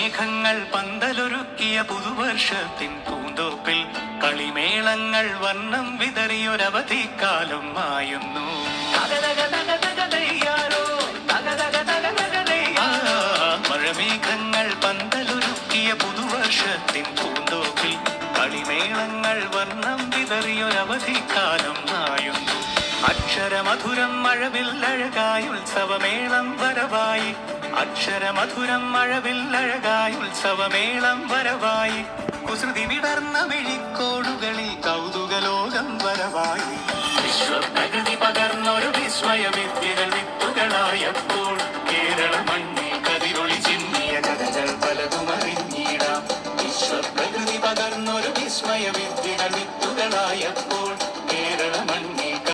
മഴമേഘങ്ങൾ പന്തലൊരുക്കിയ പുതുവർഷത്തിൻ പൂന്തോപ്പിൽ കളിമേളങ്ങൾ വർണ്ണം വിതറിയൊരവധിക്കാലം മായുന്നു. മഴമേഘങ്ങൾ പന്തലൊരുക്കിയ പുതുവർഷത്തിൻ പൂന്തോപ്പിൽ കളിമേളങ്ങൾ വർണ്ണം വിതറിയൊരവധിക്കാലം മായുന്നു. അക്ഷരമധുരം മഴവില്ലഴകായി ഉത്സവമേളം വരവായി. അക്ഷരമധുരം മഴവില്ലഴകായി ഉത്സവമേളം വരവായി. കുസൃതി വിടർന്ന മിഴിക്കോടുകളിൽ കൗതുകലോകം വരവായി. വിശ്വപ്രകൃതി പകർന്നൊരു വിസ്മയവിദ്യകൾ വിത്തുകളായപ്പോൾ കേരള മണ്ണിൽ കതിരൊളി ചിന്നിയ കഥകൾ പലതുമറിഞ്ഞിടാം. വിശ്വപ്രകൃതി പകർന്നൊരു വിസ്മയവിദ്യകൾ വിത്തുകളായപ്പോൾ കേരള മണ്ണിൽ